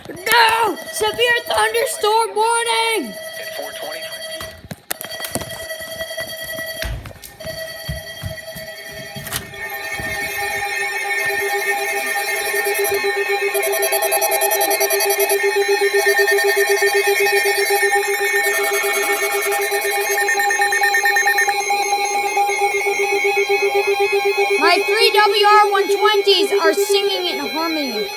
No! Severe thunderstorm warning! At 4:20. My 3 WR120s are singing in harmony.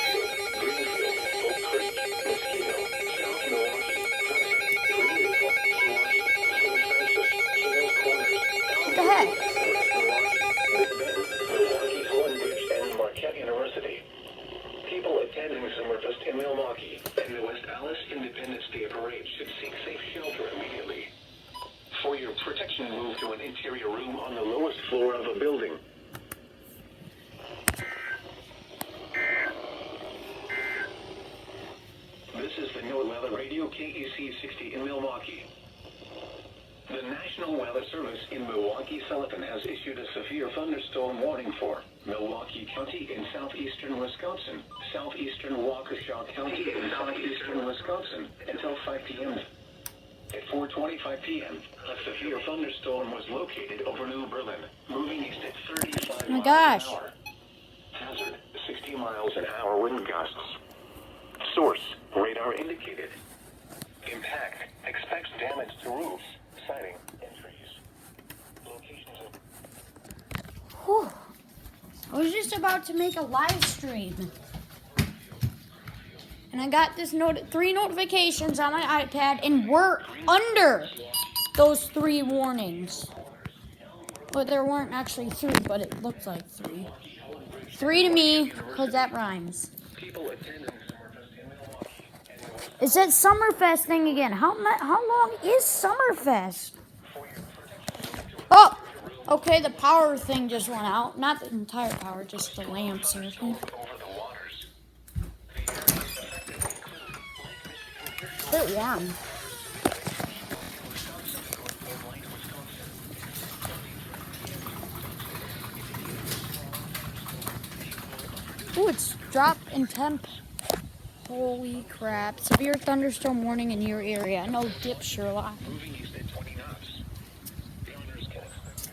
What the heck? People attending Summerfest in Milwaukee and the West Allis Independence Day Parade should seek safe shelter immediately. For your protection, move to an interior room on the lowest floor of a building. This is the NOAA Weather Radio KEC 60 in Milwaukee. The National Weather Service in Milwaukee-Sullivan has issued a severe thunderstorm warning for Milwaukee County in southeastern Wisconsin, southeastern Waukesha County in southeastern Wisconsin until 5 p.m. At 4:25 p.m., a severe thunderstorm was located over New Berlin, moving east at 35 miles an hour. Hazard, 60 miles an hour wind gusts. Source, radar indicated. Impact, expects damage to roofs, siding, and trees. Locations of... Whew. I was just about to make a live stream. And I got this 3 notifications on my iPad, and we're under those 3 warnings. But there weren't actually 3, but it looked like 3. 3 to me, because that rhymes. It said Summerfest thing again. How long is Summerfest? Oh! Okay, the power thing just went out. Not the entire power, just the lamps here. Bit warm. Ooh, it's dropped in temp. Holy crap. Severe thunderstorm warning in your area. No dip, Sherlock.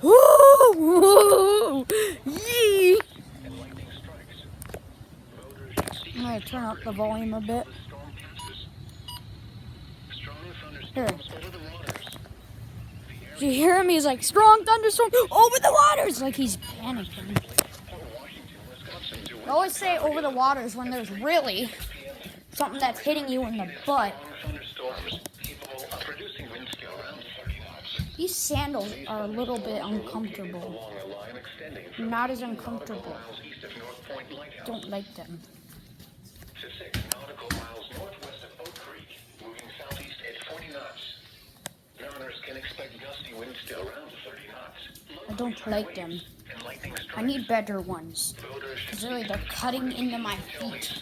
Woo! Yee! I'm going to turn up the volume a bit. Here. Did you hear him? He's like, strong thunderstorm over the waters! Like he's panicking. I always say over the waters when there's really something that's hitting you in the butt. These sandals are a little bit uncomfortable. Not as uncomfortable. Don't like them. I don't like them. I need better ones. Because really, they're cutting into my feet.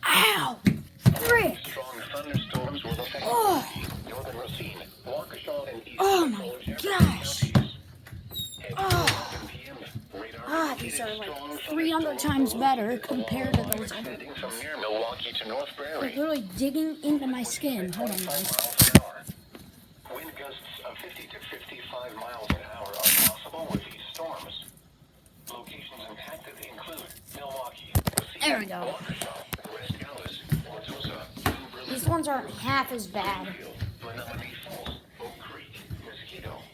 Ow! Frick! Oh! Oh my gosh! Oh! Ah, these are like 300 times better compared to those other ones. They're literally digging into my skin. Hold on, guys. Wind gusts of 50 to 55 miles an hour are possible with these storms. Locations impacted include Milwaukee. There we go. These ones aren't half as bad.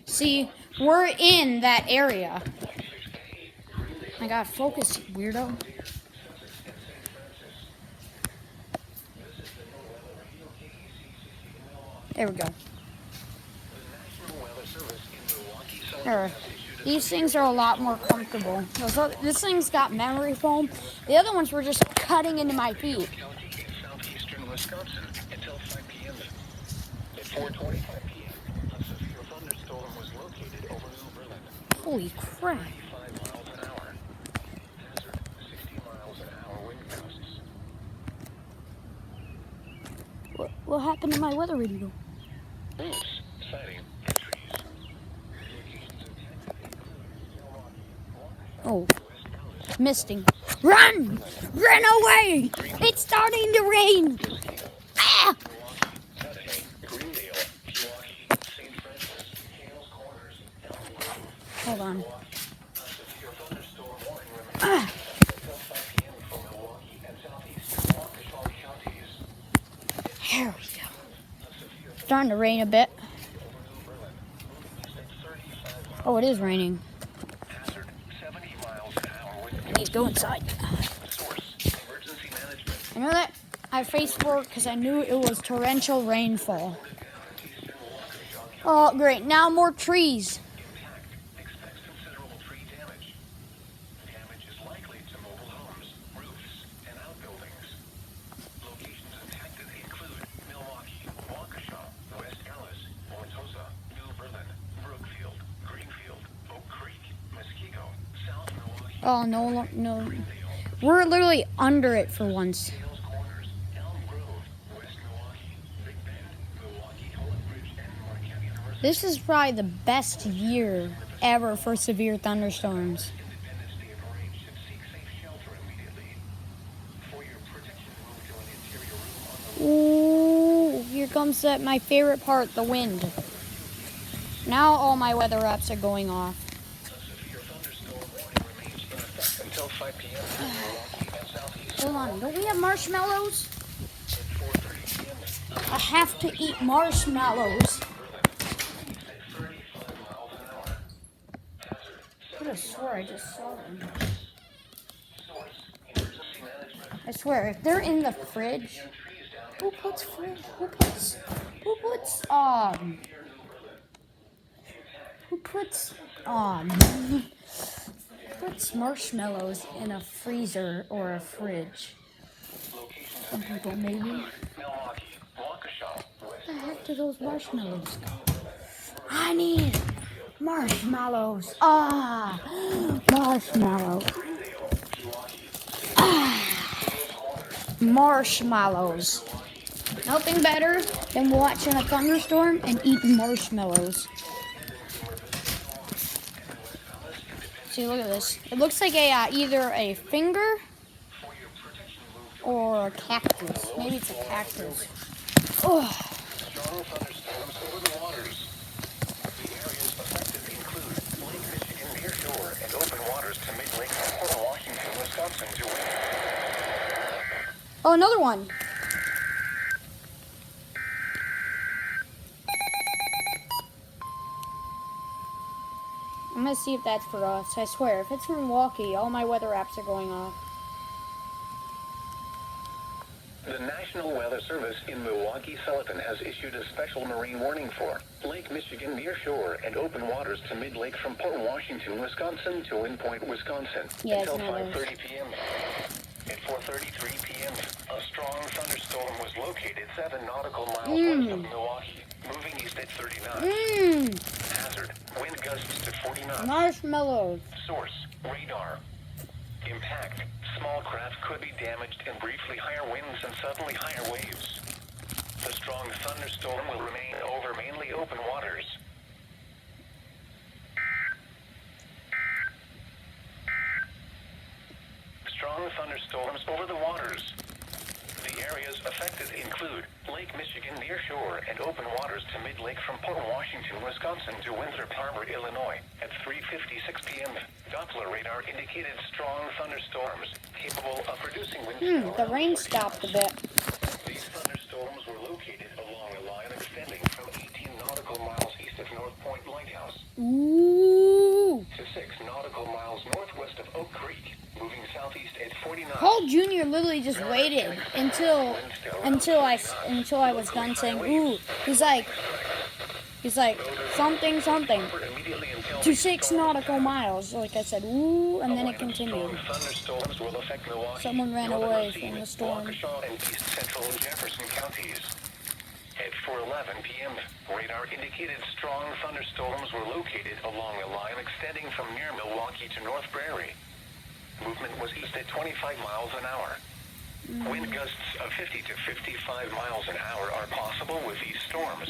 See, we're in that area. I gotta focus, weirdo. There we go. There. These things are a lot more comfortable. This thing's got memory foam. The other ones were just cutting into my feet. Holy crap. What happened to my weather radio? Oh, misting. Run! Run away! It's starting to rain! Ah! Hold on. Ah. There we go. Starting to rain a bit. Oh, it is raining. I need to go inside. I know that I faced work because I knew it was torrential rainfall. Oh, great. Now more trees. Oh, no, no. We're literally under it for once. This is probably the best year ever for severe thunderstorms. Ooh, here comes my favorite part, the wind. Now all my weather apps are going off. Hold on, don't we have marshmallows? I have to eat marshmallows. I could have swore I just saw them. I swear, if they're in the fridge, who puts marshmallows in a freezer or a fridge? Some people maybe. Where the heck do those marshmallows go? I need marshmallows. Marshmallows. Marshmallows. Nothing better than watching a thunderstorm and eating marshmallows. See, look at this. It looks like either a finger or a cactus. Maybe it's a cactus. Oh. Strong thunderstorms over the waters. The areas affected include Lake Michigan near shore and open waters to mid-lake from Port Washington, Wisconsin to Oh, another one. I'm gonna see if that's for us. I swear, if it's from Milwaukee, all my weather apps are going off. The National Weather Service in Milwaukee-Sullivan has issued a special marine warning for Lake Michigan near shore and open waters to mid-lake from Port Washington, Wisconsin to Wind Point, Wisconsin until 5:30 p.m. At 4:33 p.m., a strong thunderstorm was located 7 nautical miles west of Milwaukee, moving east at 39. Hazard, wind gusts to 49. Marshmallows. Source, radar. Impact, small craft could be damaged and briefly higher winds and suddenly higher waves. The strong thunderstorm will remain over mainly open waters. Strong thunderstorms over the waters. The areas affected include Lake Michigan near shore and open waters to mid-lake from Port Washington, Wisconsin to Winthrop Harbor, Illinois at 3:56 p.m. Doppler radar indicated strong thunderstorms capable of producing wind. The rain stopped a bit. These thunderstorms were located along a line extending from 18 nautical miles east of North Point Lighthouse to 6 nautical miles northwest of Oak Creek, moving southeast at 49. Paul Jr. literally just waited until I was done saying ooh. He's like something to 6 nautical miles. Like I said ooh, and then it continued. Someone ran away from the storm. And east central Jefferson counties. At 4:11 p.m., radar indicated strong thunderstorms were located along a line extending from near Milwaukee to North Prairie. Movement was east at 25 miles an hour. Wind gusts of 50 to 55 miles an hour are possible with these storms.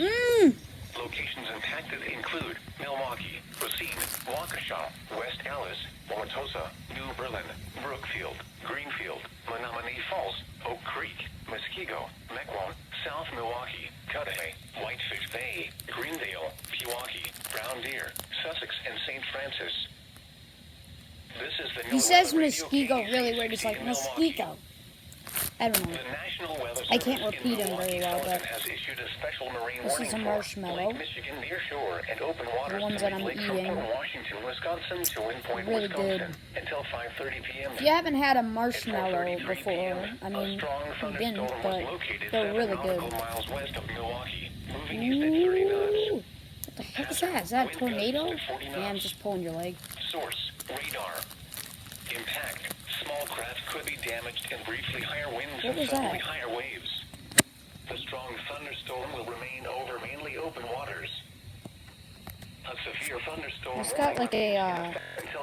Locations impacted include Milwaukee, Racine, Waukesha, West Allis, Wauwatosa, New Berlin, Brookfield, Greenfield, Menominee Falls, Oak Creek, Muskego, Mequon, South Milwaukee, Cudahy, Whitefish Bay, Greendale, Pewaukee, Brown Deer, Sussex, and St. Francis. This is the He says NOAA Radio Muskego really KC weird. It's like 60 in Milwaukee. mosquito. I don't know. The National Weather I can't Service repeat in him very Milwaukee well, Sullivan but has issued a special marine this warning is a for marshmallow. Lake Michigan near shore and open waters ones to that I'm Lakes from eating. Point Washington, Wisconsin to Wind Point, Really Wisconsin good. until 5:30 p.m. If you haven't had a At marshmallow 4:33 before, p.m., I a mean, strong you didn't, thunderstorm but was located they're 7 really good. nautical miles west of Milwaukee, moving east at 30 knots. Ooh, what the heck is that? Is that a Wind tornado? gusts to 40 Yeah, I'm knots. just pulling your leg. Source, radar. Impact. Small craft could be damaged and briefly higher winds What and was suddenly that? higher waves. The strong thunderstorm will remain over mainly open waters. A severe thunderstorm It's got like warning a, remains in effect